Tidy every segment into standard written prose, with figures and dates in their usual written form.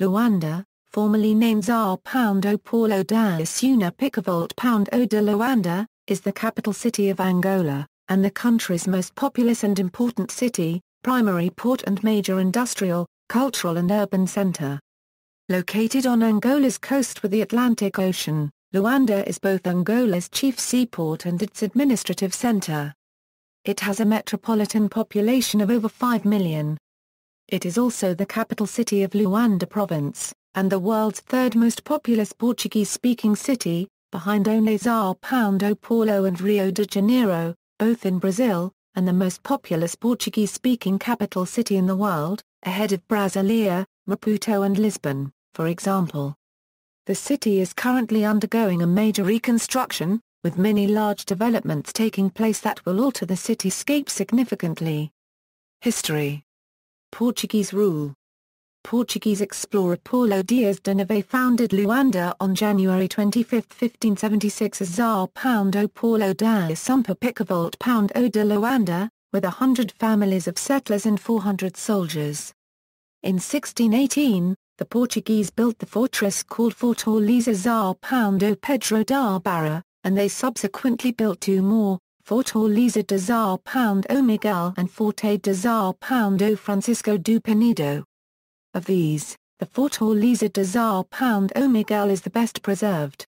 Luanda, formerly named Sao Paulo da Assunção Picovolt de Luanda, is the capital city of Angola, and the country's most populous and important city, primary port and major industrial, cultural and urban center. Located on Angola's coast with the Atlantic Ocean, Luanda is both Angola's chief seaport and its administrative center. It has a metropolitan population of over 5 million. It is also the capital city of Luanda Province, and the world's third most populous Portuguese-speaking city, behind only São Paulo and Rio de Janeiro, both in Brazil, and the most populous Portuguese-speaking capital city in the world, ahead of Brasília, Maputo and Lisbon, for example. The city is currently undergoing a major reconstruction, with many large developments taking place that will alter the cityscape significantly. History. Portuguese rule. Portuguese explorer Paulo Dias de Neve founded Luanda on January 25, 1576 as São Paulo da Assunção Picovolt de Luanda, with 100 families of settlers and 400 soldiers. In 1618, the Portuguese built the fortress called Fortaleza São Pedro da Barra, and they subsequently built two more, Fortaleza de São Miguel and Forte de São Francisco do Penedo. Of these, the Fortaleza de São Miguel is the best preserved.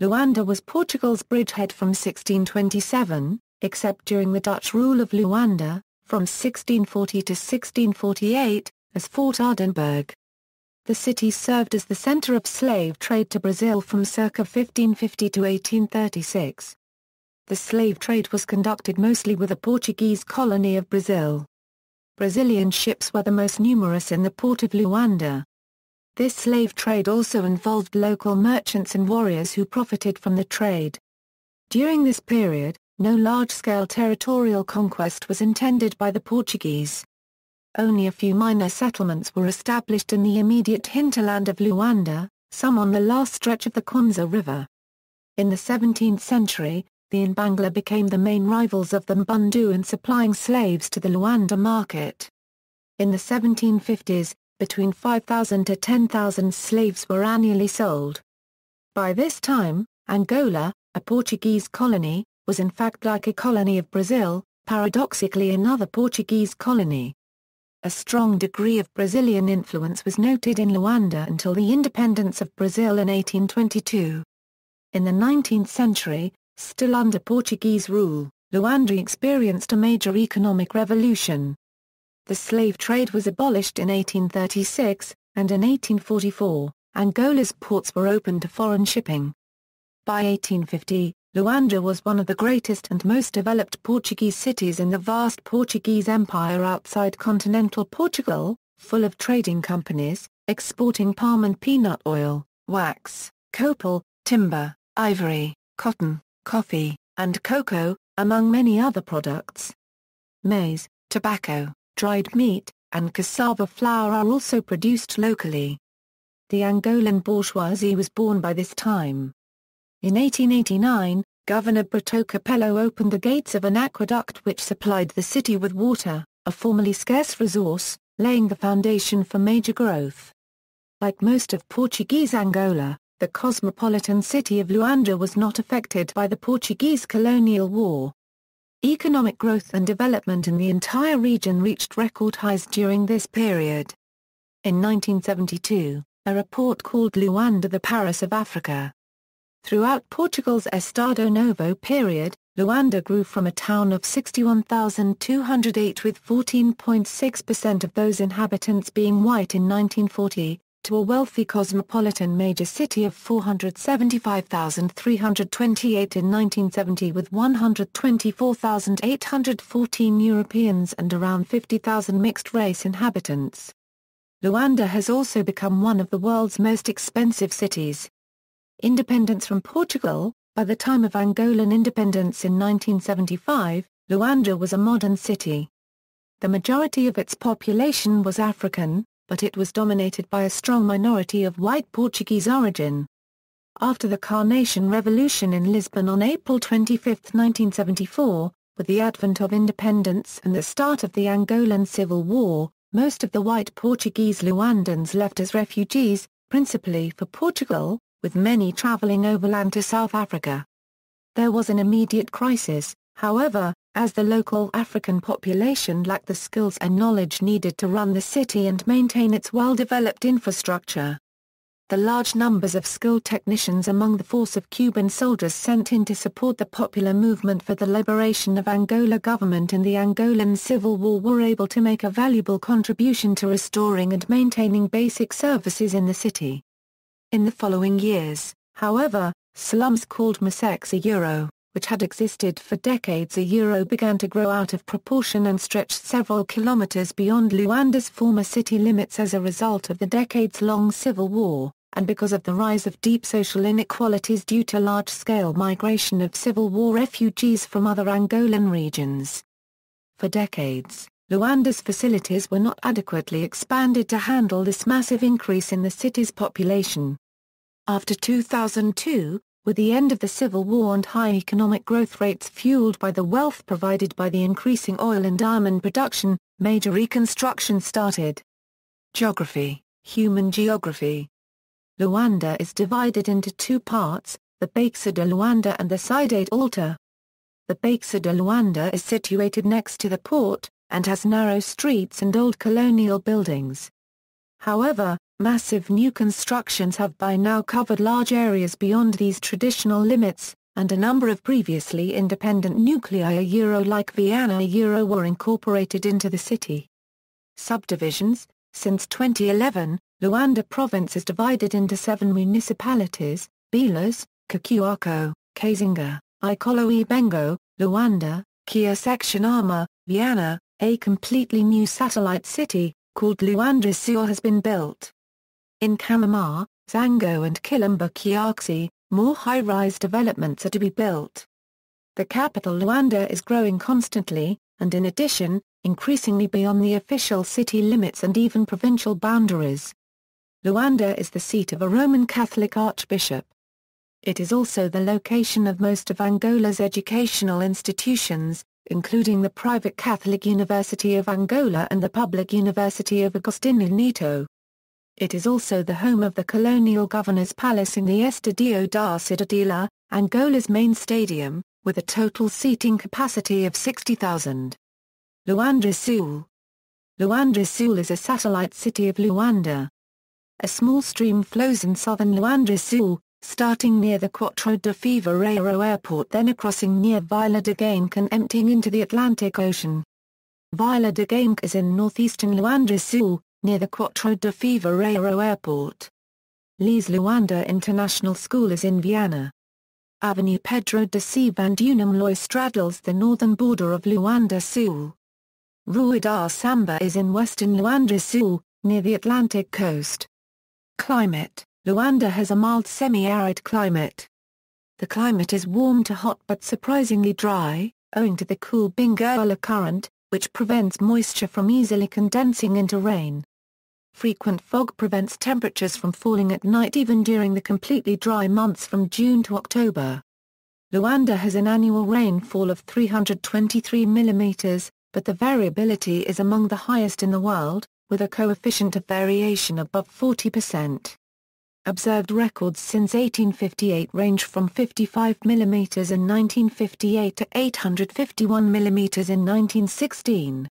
Luanda was Portugal's bridgehead from 1627, except during the Dutch rule of Luanda, from 1640 to 1648, as Fort Aardenburg. The city served as the center of slave trade to Brazil from circa 1550 to 1836. The slave trade was conducted mostly with a Portuguese colony of Brazil. Brazilian ships were the most numerous in the port of Luanda. This slave trade also involved local merchants and warriors who profited from the trade. During this period, no large-scale territorial conquest was intended by the Portuguese. Only a few minor settlements were established in the immediate hinterland of Luanda, some on the last stretch of the Kwanza River. In the 17th century, the Mbangla became the main rivals of the Mbundu in supplying slaves to the Luanda market. In the 1750s, between 5,000 to 10,000 slaves were annually sold. By this time, Angola, a Portuguese colony, was in fact like a colony of Brazil, paradoxically another Portuguese colony. A strong degree of Brazilian influence was noted in Luanda until the independence of Brazil in 1822. In the 19th century, still under Portuguese rule, Luanda experienced a major economic revolution. The slave trade was abolished in 1836, and in 1844, Angola's ports were opened to foreign shipping. By 1850, Luanda was one of the greatest and most developed Portuguese cities in the vast Portuguese Empire outside continental Portugal, full of trading companies, exporting palm and peanut oil, wax, copal, timber, ivory, cotton, coffee, and cocoa, among many other products. Maize, tobacco, dried meat, and cassava flour are also produced locally. The Angolan bourgeoisie was born by this time. In 1889, Governor Brito Capello opened the gates of an aqueduct which supplied the city with water, a formerly scarce resource, laying the foundation for major growth. Like most of Portuguese Angola, the cosmopolitan city of Luanda was not affected by the Portuguese colonial war. Economic growth and development in the entire region reached record highs during this period. In 1972, a report called Luanda the Paris of Africa. Throughout Portugal's Estado Novo period, Luanda grew from a town of 61,208 with 14.6% of those inhabitants being white in 1940, to a wealthy cosmopolitan major city of 475,328 in 1970 with 124,814 Europeans and around 50,000 mixed-race inhabitants. Luanda has also become one of the world's most expensive cities. Independence from Portugal. By the time of Angolan independence in 1975, Luanda was a modern city. The majority of its population was African, but it was dominated by a strong minority of white Portuguese origin. After the Carnation Revolution in Lisbon on April 25, 1974, with the advent of independence and the start of the Angolan Civil War, most of the white Portuguese Luandans left as refugees, principally for Portugal, with many travelling overland to South Africa. There was an immediate crisis, however, as the local African population lacked the skills and knowledge needed to run the city and maintain its well-developed infrastructure. The large numbers of skilled technicians among the force of Cuban soldiers sent in to support the popular movement for the liberation of Angola government in the Angolan Civil War were able to make a valuable contribution to restoring and maintaining basic services in the city. In the following years, however, slums called Euro, which had existed for decades began to grow out of proportion and stretched several kilometers beyond Luanda's former city limits as a result of the decades-long civil war, and because of the rise of deep social inequalities due to large-scale migration of Civil War refugees from other Angolan regions. For decades, Luanda's facilities were not adequately expanded to handle this massive increase in the city's population. After 2002, with the end of the Civil War and high economic growth rates fueled by the wealth provided by the increasing oil and diamond production, major reconstruction started. Geography, human geography. Luanda is divided into two parts, the Baixo de Luanda and the Cidade Alta. The Baixo de Luanda is situated next to the port, and has narrow streets and old colonial buildings. However, massive new constructions have by now covered large areas beyond these traditional limits, and a number of previously independent nuclei like Viana were incorporated into the city. Subdivisions. Since 2011, Luanda Province is divided into 7 municipalities: Belas, Cacuaco, Kazinga, Icolo e Bengo, Luanda, Kia Section Arma, Viana. A completely new satellite city, called Luanda Sul, has been built. In Camamar, Zango and Quilombo Kiaxi, more high-rise developments are to be built. The capital Luanda is growing constantly, and in addition, increasingly beyond the official city limits and even provincial boundaries. Luanda is the seat of a Roman Catholic archbishop. It is also the location of most of Angola's educational institutions, including the private Catholic University of Angola and the public University of Agostinho Neto. It is also the home of the colonial governor's palace in the Estadio da Cidadela, Angola's main stadium, with a total seating capacity of 60,000. Luanda Sul. Luanda Sul is a satellite city of Luanda. A small stream flows in southern Luanda Sul, starting near the Quatro de Fevereiro airport, then crossing near Vila de Gameca and emptying into the Atlantic Ocean. Vila de Gameca is in northeastern Luanda Sul, near the Quatro de Fevereiro airport. Lee's Luanda International School is in Viana. Avenue Pedro de C. Bandunum straddles the northern border of Luanda Sul. Rua da Samba is in western Luanda Sul, near the Atlantic coast. Climate. Luanda has a mild semi-arid climate. The climate is warm to hot but surprisingly dry, owing to the cool Benguela current, which prevents moisture from easily condensing into rain. Frequent fog prevents temperatures from falling at night even during the completely dry months from June to October. Luanda has an annual rainfall of 323 mm, but the variability is among the highest in the world, with a coefficient of variation above 40%. Observed records since 1858 range from 55 mm in 1958 to 851 mm in 1916.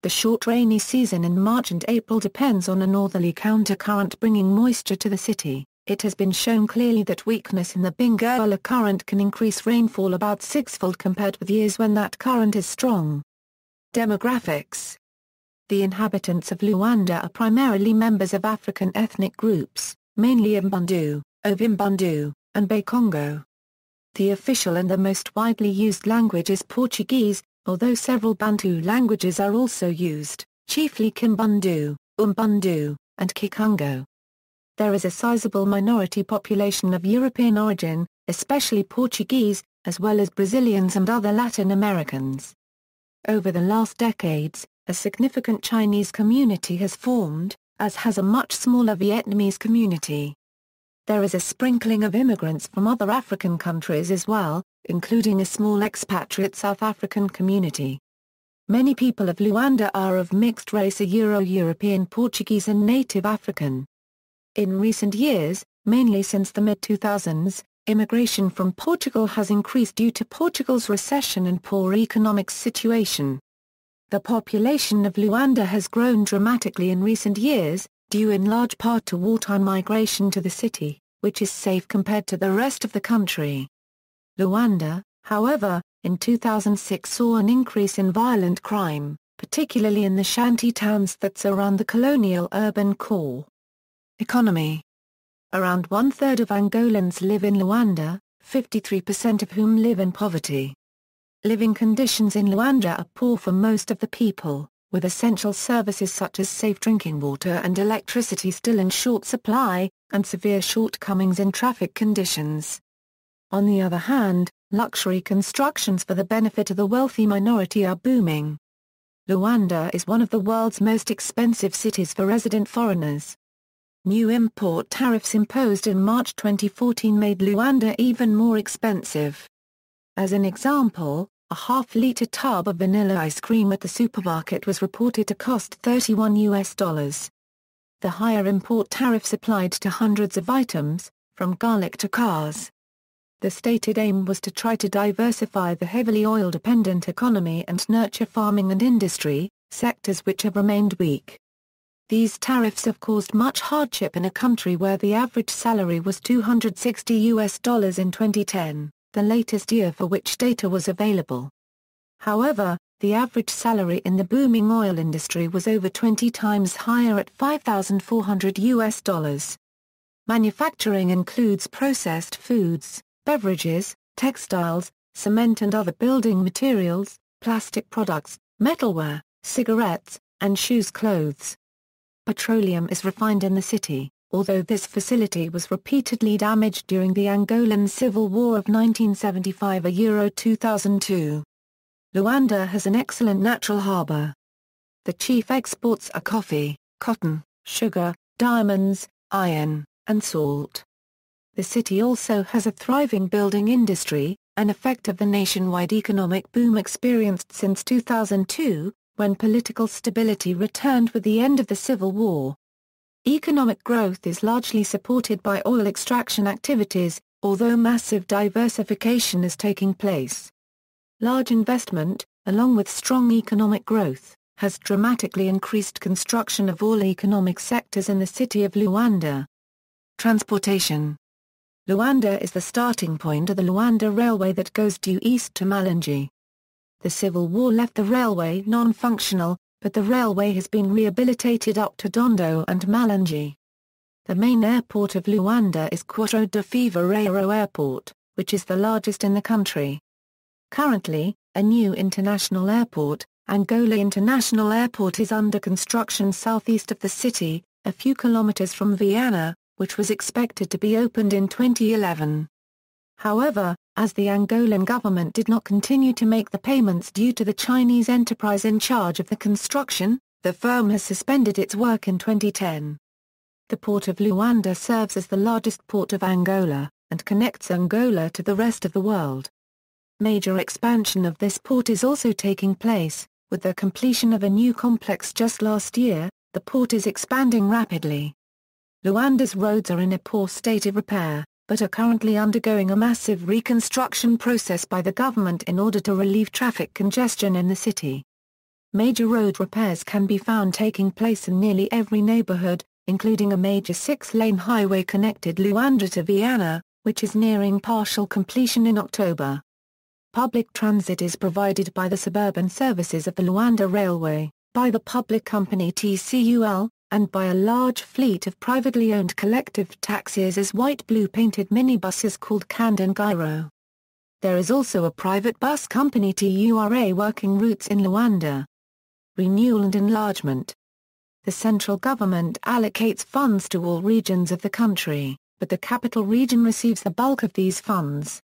The short rainy season in March and April depends on a northerly countercurrent bringing moisture to the city. It has been shown clearly that weakness in the Benguela current can increase rainfall about sixfold compared with years when that current is strong. Demographics. The inhabitants of Luanda are primarily members of African ethnic groups, mainly Mbundu, Ovimbundu, and Bakongo. The official and the most widely used language is Portuguese, although several Bantu languages are also used, chiefly Kimbundu, Umbundu, and Kikongo. There is a sizable minority population of European origin, especially Portuguese, as well as Brazilians and other Latin Americans. Over the last decades, a significant Chinese community has formed, as has a much smaller Vietnamese community. There is a sprinkling of immigrants from other African countries as well, including a small expatriate South African community. Many people of Luanda are of mixed race, Euro-European, Portuguese and native African. In recent years, mainly since the mid-2000s, immigration from Portugal has increased due to Portugal's recession and poor economic situation. The population of Luanda has grown dramatically in recent years, due in large part to wartime migration to the city, which is safe compared to the rest of the country. Luanda, however, in 2006 saw an increase in violent crime, particularly in the shanty towns that surround the colonial urban core. Economy. Around one-third of Angolans live in Luanda, 53% of whom live in poverty. Living conditions in Luanda are poor for most of the people, with essential services such as safe drinking water and electricity still in short supply, and severe shortcomings in traffic conditions. On the other hand, luxury constructions for the benefit of the wealthy minority are booming. Luanda is one of the world's most expensive cities for resident foreigners. New import tariffs imposed in March 2014 made Luanda even more expensive. As an example, a half-liter tub of vanilla ice cream at the supermarket was reported to cost $31. The higher import tariffs applied to hundreds of items, from garlic to cars. The stated aim was to try to diversify the heavily oil-dependent economy and nurture farming and industry, sectors which have remained weak. These tariffs have caused much hardship in a country where the average salary was $260 in 2010, the latest year for which data was available. However, the average salary in the booming oil industry was over 20 times higher at $5,400. Manufacturing includes processed foods, beverages, textiles, cement and other building materials, plastic products, metalware, cigarettes, and clothes. Petroleum is refined in the city, although this facility was repeatedly damaged during the Angolan Civil War of 1975–2002. Luanda has an excellent natural harbour. The chief exports are coffee, cotton, sugar, diamonds, iron, and salt. The city also has a thriving building industry, an effect of the nationwide economic boom experienced since 2002, when political stability returned with the end of the Civil War. Economic growth is largely supported by oil extraction activities, although massive diversification is taking place. Large investment, along with strong economic growth, has dramatically increased construction of all economic sectors in the city of Luanda. Transportation. Luanda is the starting point of the Luanda Railway that goes due east to Malanje. The Civil War left the railway non-functional, but the railway has been rehabilitated up to Dondo and Malanje. The main airport of Luanda is Quatro de Fevereiro Airport, which is the largest in the country. Currently, a new international airport, Angola International Airport, is under construction southeast of the city, a few kilometers from Viana, which was expected to be opened in 2011. However, as the Angolan government did not continue to make the payments due to the Chinese enterprise in charge of the construction, the firm has suspended its work in 2010. The port of Luanda serves as the largest port of Angola, and connects Angola to the rest of the world. Major expansion of this port is also taking place, with the completion of a new complex just last year. The port is expanding rapidly. Luanda's roads are in a poor state of repair, but are currently undergoing a massive reconstruction process by the government in order to relieve traffic congestion in the city. Major road repairs can be found taking place in nearly every neighborhood, including a major 6-lane highway connected Luanda to Viana, which is nearing partial completion in October. Public transit is provided by the suburban services of the Luanda Railway, by the public company TCUL, and by a large fleet of privately owned collective taxis as white-blue painted minibuses called Kandangiro. There is also a private bus company TURA working routes in Luanda. Renewal and enlargement. The central government allocates funds to all regions of the country, but the capital region receives the bulk of these funds.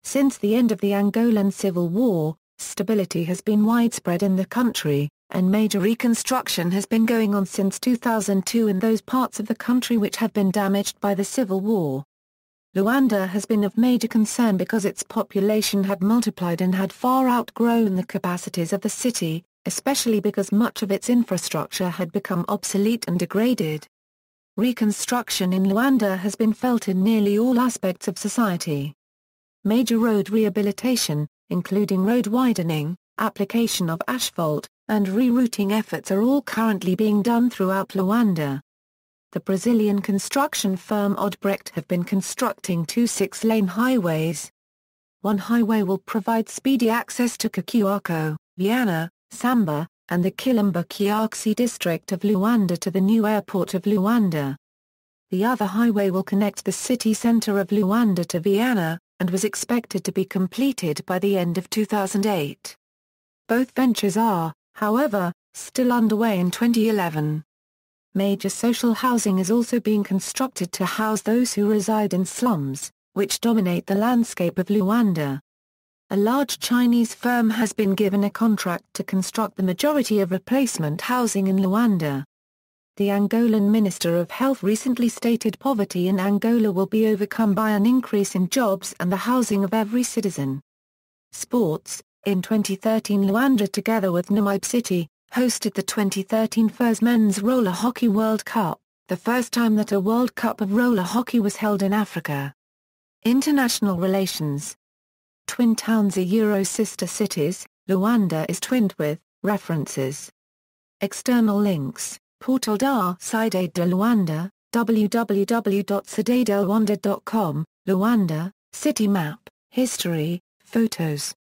Since the end of the Angolan Civil War, stability has been widespread in the country, and major reconstruction has been going on since 2002 in those parts of the country which have been damaged by the Civil War. Luanda has been of major concern because its population had multiplied and had far outgrown the capacities of the city, especially because much of its infrastructure had become obsolete and degraded. Reconstruction in Luanda has been felt in nearly all aspects of society. Major road rehabilitation, including road widening, application of asphalt, and rerouting efforts are all currently being done throughout Luanda. The Brazilian construction firm Odebrecht have been constructing 2 6-lane highways. One highway will provide speedy access to Cacoaco, Viana, Samba, and the Quilombo-Kiaxi district of Luanda to the new airport of Luanda. The other highway will connect the city center of Luanda to Viana, and was expected to be completed by the end of 2008. Both ventures are, however, still underway in 2011. Major social housing is also being constructed to house those who reside in slums, which dominate the landscape of Luanda. A large Chinese firm has been given a contract to construct the majority of replacement housing in Luanda. The Angolan Minister of Health recently stated poverty in Angola will be overcome by an increase in jobs and the housing of every citizen. Sports. In 2013, Luanda together with Namibe City hosted the 2013 FIRS Men's Roller Hockey World Cup, the first time that a World Cup of roller hockey was held in Africa. International relations. Twin towns are sister cities. Luanda is twinned with. References. External links. Portal da Cidade de Luanda, www.cidadeluanda.com, Luanda, city map, history, photos.